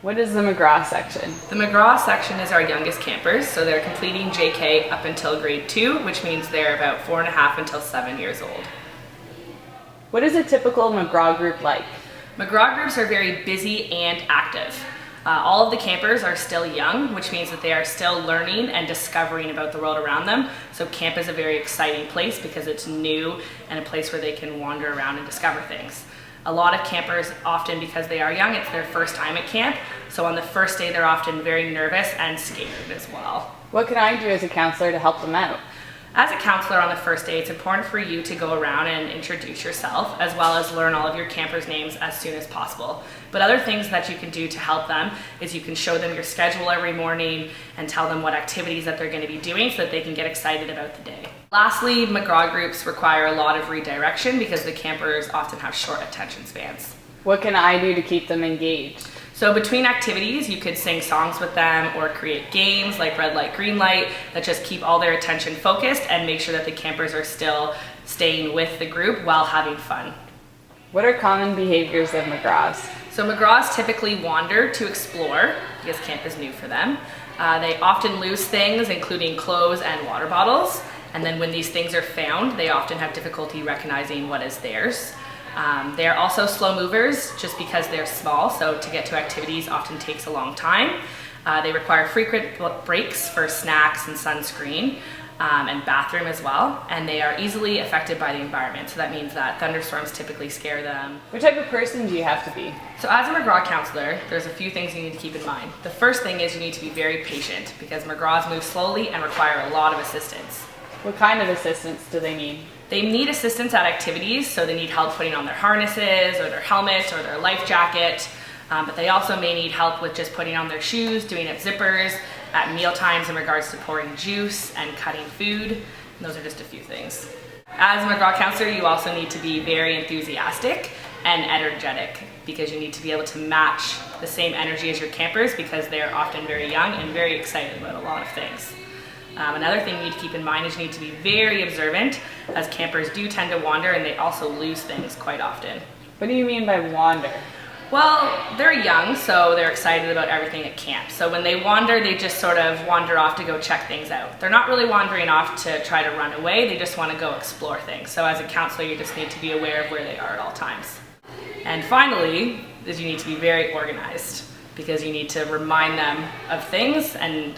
What is the McGraw section? The McGraw section is our youngest campers, so they're completing JK up until grade 2, which means they're about 4.5 until 7 years old. What is a typical McGraw group like? McGraw groups are very busy and active. All of the campers are still young, which means that they are still learning and discovering about the world around them. So camp is a very exciting place because it's new and a place where they can wander around and discover things. A lot of campers, often because they are young, it's their first time at camp. So on the first day, they're often very nervous and scared as well. What can I do as a counselor to help them out? As a counselor on the first day, it's important for you to go around and introduce yourself, as well as learn all of your campers' names as soon as possible. But other things that you can do to help them is you can show them your schedule every morning and tell them what activities that they're going to be doing so that they can get excited about the day. Lastly, McGraw groups require a lot of redirection because the campers often have short attention spans. What can I do to keep them engaged? So between activities, you could sing songs with them or create games like red light, green light that just keep all their attention focused and make sure that the campers are still staying with the group while having fun. What are common behaviors of McGraws? So McGraws typically wander to explore because camp is new for them. They often lose things, including clothes and water bottles. And then when these things are found, they often have difficulty recognizing what is theirs. They're also slow movers just because they're small, so to get to activities often takes a long time. They require frequent breaks for snacks and sunscreen and bathroom as well, and they are easily affected by the environment, so that means that thunderstorms typically scare them. What type of person do you have to be? So as a McGraw counselor, there's a few things you need to keep in mind. The first thing is you need to be very patient because McGraws move slowly and require a lot of assistance. What kind of assistance do they need? They need assistance at activities, so they need help putting on their harnesses or their helmet or their life jacket, but they also may need help with just putting on their shoes, doing up zippers, at meal times in regards to pouring juice and cutting food. And those are just a few things. As a McGraw counselor, you also need to be very enthusiastic and energetic because you need to be able to match the same energy as your campers because they're often very young and very excited about a lot of things. Another thing you need to keep in mind is you need to be very observant as campers do tend to wander and they also lose things quite often. What do you mean by wander? Well, they're young, so they're excited about everything at camp. So when they wander, they just sort of wander off to go check things out. They're not really wandering off to try to run away, they just want to go explore things. So as a counselor, you just need to be aware of where they are at all times. And finally, is you need to be very organized because you need to remind them of things and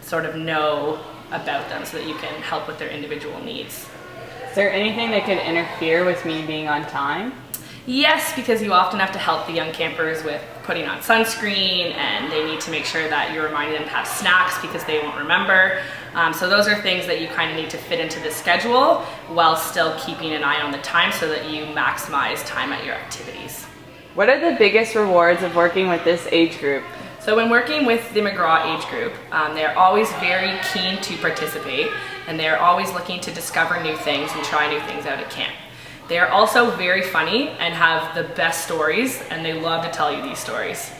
sort of know about them so that you can help with their individual needs. Is there anything that could interfere with me being on time? Yes, because you often have to help the young campers with putting on sunscreen and they need to make sure that you're reminding them to have snacks because they won't remember. So those are things that you kind of need to fit into the schedule while still keeping an eye on the time so that you maximize time at your activities. What are the biggest rewards of working with this age group? So when working with the McGraw age group, they're always very keen to participate and they're always looking to discover new things and try new things out at camp. They are also very funny and have the best stories and they love to tell you these stories.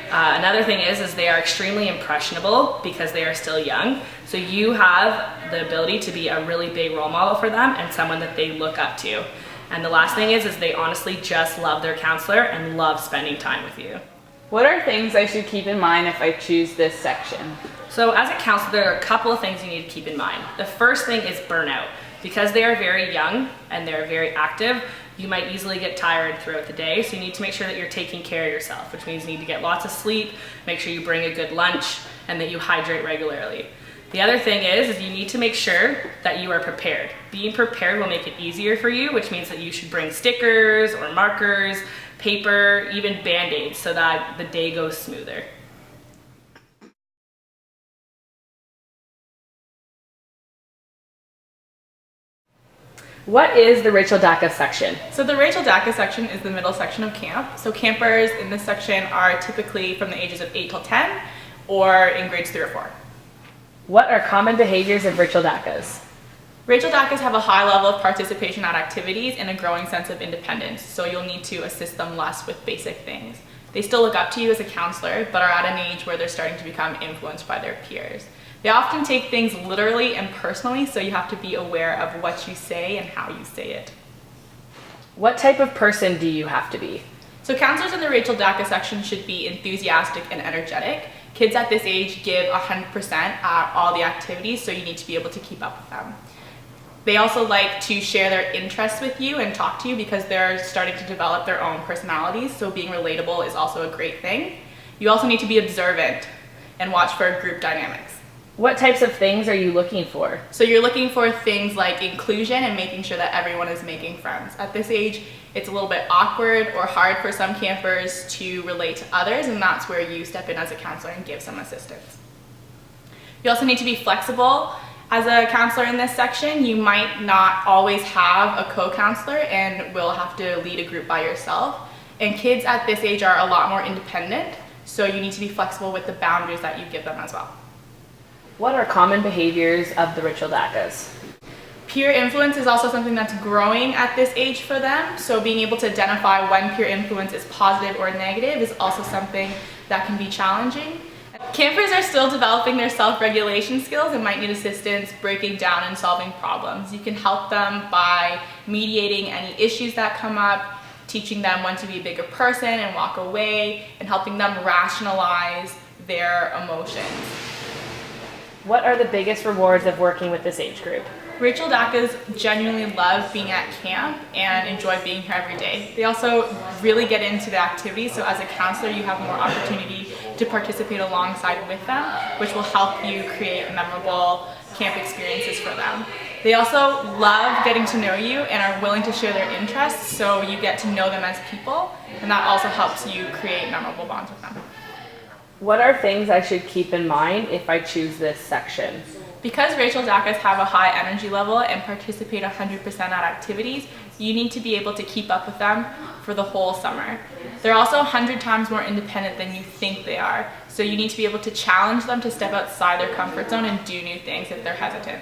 Another thing is they are extremely impressionable because they are still young. So you have the ability to be a really big role model for them and someone that they look up to. And the last thing is they honestly just love their counselor and love spending time with you. What are things I should keep in mind if I choose this section? So as a counselor, there are a couple of things you need to keep in mind. The first thing is burnout. Because they are very young and they're very active, you might easily get tired throughout the day, so you need to make sure that you're taking care of yourself, which means you need to get lots of sleep, make sure you bring a good lunch, and that you hydrate regularly. The other thing is you need to make sure that you are prepared. Being prepared will make it easier for you, which means that you should bring stickers or markers, paper, even Band-Aids so that the day goes smoother. What is the Rachel Dacca section? So the Rachel Dacca section is the middle section of camp. So campers in this section are typically from the ages of 8 till 10 or in grades 3 or 4. What are common behaviors of Rachel Daccas? Rachel Daccas have a high level of participation at activities and a growing sense of independence, so you'll need to assist them less with basic things. They still look up to you as a counselor, but are at an age where they're starting to become influenced by their peers. They often take things literally and personally, so you have to be aware of what you say and how you say it. What type of person do you have to be? So counselors in the Rachel Dacca section should be enthusiastic and energetic. Kids at this age give 100% at all the activities, so you need to be able to keep up with them. They also like to share their interests with you and talk to you because they're starting to develop their own personalities, so being relatable is also a great thing. You also need to be observant and watch for group dynamics. What types of things are you looking for? So you're looking for things like inclusion and making sure that everyone is making friends. At this age, it's a little bit awkward or hard for some campers to relate to others, and that's where you step in as a counselor and give some assistance. You also need to be flexible. As a counselor in this section, you might not always have a co-counselor and will have to lead a group by yourself. And kids at this age are a lot more independent, so you need to be flexible with the boundaries that you give them as well. What are common behaviors of the Rachel Daccas? Peer influence is also something that's growing at this age for them, so being able to identify when peer influence is positive or negative is also something that can be challenging. Campers are still developing their self-regulation skills and might need assistance breaking down and solving problems. You can help them by mediating any issues that come up, teaching them when to be a bigger person and walk away, and helping them rationalize their emotions. What are the biggest rewards of working with this age group? Rachel Daccas genuinely love being at camp and enjoy being here every day. They also really get into the activities, so as a counselor you have more opportunity to participate alongside with them, which will help you create memorable camp experiences for them. They also love getting to know you and are willing to share their interests, so you get to know them as people, and that also helps you create memorable bonds with them. What are things I should keep in mind if I choose this section? Because Rachel Daccas have a high energy level and participate 100% at activities, you need to be able to keep up with them for the whole summer. They're also 100 times more independent than you think they are, so you need to be able to challenge them to step outside their comfort zone and do new things if they're hesitant.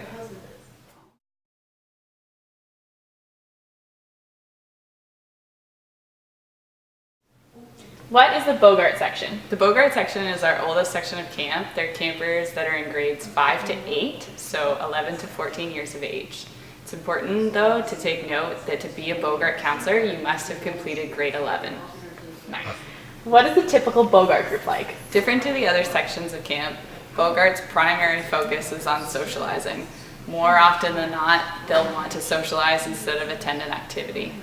What is the Bogart section? The Bogart section is our oldest section of camp. They're campers that are in grades 5 to 8, so 11 to 14 years of age. It's important, though, to take note that to be a Bogart counselor, you must have completed grade 11. Nice. What is the typical Bogart group like? Different to the other sections of camp, Bogart's primary focus is on socializing. More often than not, they'll want to socialize instead of attend an activity.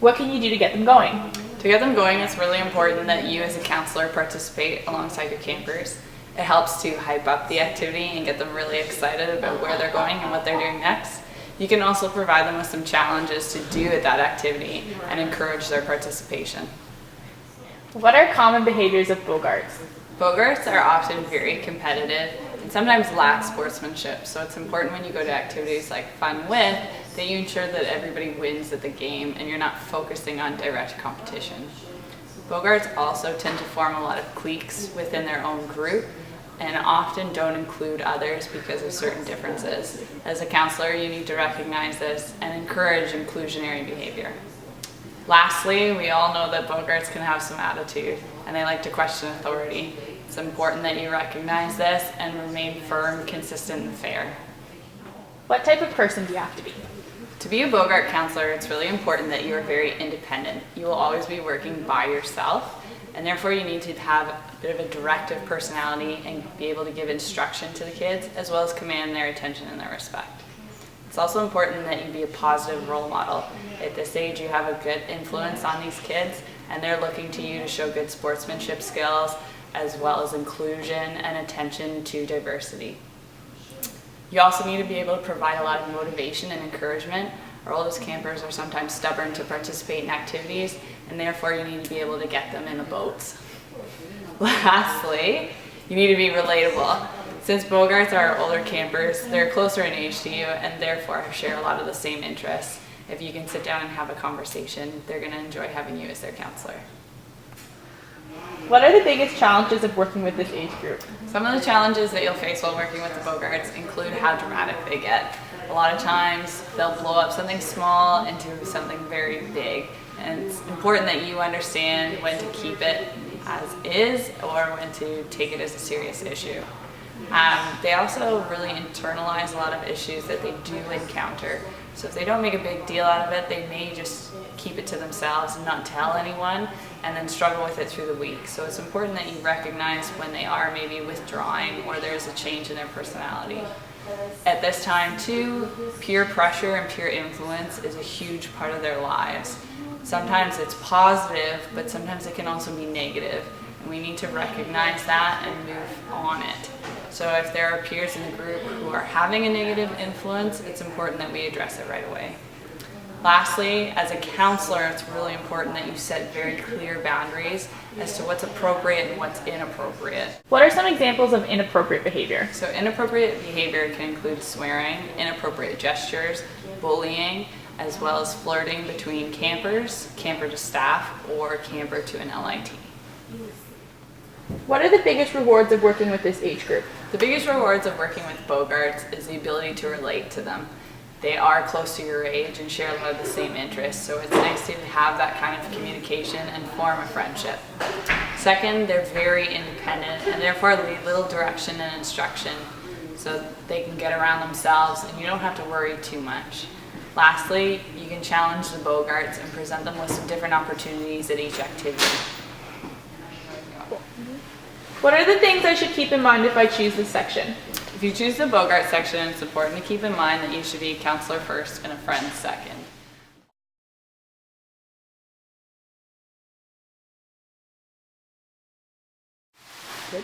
What can you do to get them going? To get them going, it's really important that you as a counselor participate alongside your campers. It helps to hype up the activity and get them really excited about where they're going and what they're doing next. You can also provide them with some challenges to do at that activity and encourage their participation. What are common behaviors of Bogarts? Bogarts are often very competitive and sometimes lack sportsmanship, so it's important when you go to activities like Fun With that you ensure that everybody wins at the game and you're not focusing on direct competition. Bogarts also tend to form a lot of cliques within their own group and often don't include others because of certain differences. As a counselor, you need to recognize this and encourage inclusionary behavior. Lastly, we all know that Bogarts can have some attitude and they like to question authority. It's important that you recognize this and remain firm, consistent, and fair. What type of person do you have to be? To be a Bogart counselor, it's really important that you are very independent. You will always be working by yourself, and therefore you need to have a bit of a directive personality and be able to give instruction to the kids, as well as command their attention and their respect. It's also important that you be a positive role model. At this age, you have a good influence on these kids, and they're looking to you to show good sportsmanship skills, as well as inclusion and attention to diversity. You also need to be able to provide a lot of motivation and encouragement. Our oldest campers are sometimes stubborn to participate in activities, and therefore you need to be able to get them in the boats. Lastly, you need to be relatable. Since Bogarts are older campers, they're closer in age to you and therefore share a lot of the same interests. If you can sit down and have a conversation, they're going to enjoy having you as their counselor. What are the biggest challenges of working with this age group? Some of the challenges that you'll face while working with the Bogarts include how dramatic they get. A lot of times they'll blow up something small into something very big, and it's important that you understand when to keep it as is or when to take it as a serious issue. They also really internalize a lot of issues that they do encounter. So if they don't make a big deal out of it, they may just keep it to themselves and not tell anyone, and then struggle with it through the week. So it's important that you recognize when they are maybe withdrawing or there's a change in their personality. At this time too, peer pressure and peer influence is a huge part of their lives. Sometimes it's positive, but sometimes it can also be negative. And we need to recognize that and move on it. So if there are peers in the group who are having a negative influence, it's important that we address it right away. Lastly, as a counselor, it's really important that you set very clear boundaries as to what's appropriate and what's inappropriate. What are some examples of inappropriate behavior? So inappropriate behavior can include swearing, inappropriate gestures, bullying, as well as flirting between campers, camper to staff, or camper to an LIT. What are the biggest rewards of working with this age group? The biggest rewards of working with Bogarts is the ability to relate to them. They are close to your age and share a lot of the same interests, so it's nice to have that kind of communication and form a friendship. Second, they're very independent and therefore need little direction and instruction, so they can get around themselves and you don't have to worry too much. Lastly, you can challenge the Bogarts and present them with some different opportunities at each activity. What are the things I should keep in mind if I choose this section? If you choose the Bogart section, it's important to keep in mind that you should be a counselor first and a friend second. Good.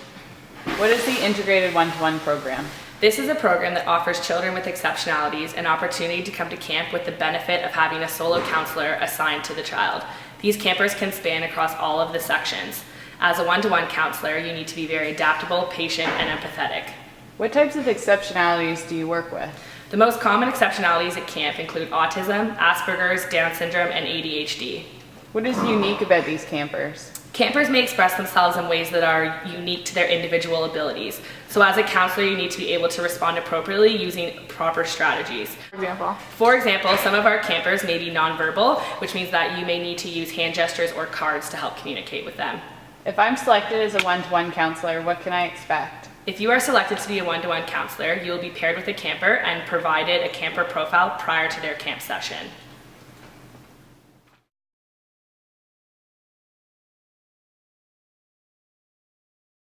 What is the integrated one-to-one program? This is a program that offers children with exceptionalities an opportunity to come to camp with the benefit of having a solo counselor assigned to the child. These campers can span across all of the sections. As a one-to-one counselor, you need to be very adaptable, patient, and empathetic. What types of exceptionalities do you work with? The most common exceptionalities at camp include autism, Asperger's, Down syndrome, and ADHD. What is unique about these campers? Campers may express themselves in ways that are unique to their individual abilities. So as a counselor, you need to be able to respond appropriately using proper strategies. For example, some of our campers may be nonverbal, which means that you may need to use hand gestures or cards to help communicate with them. If I'm selected as a one-to-one counselor, what can I expect? If you are selected to be a one-to-one counselor, you will be paired with a camper and provided a camper profile prior to their camp session.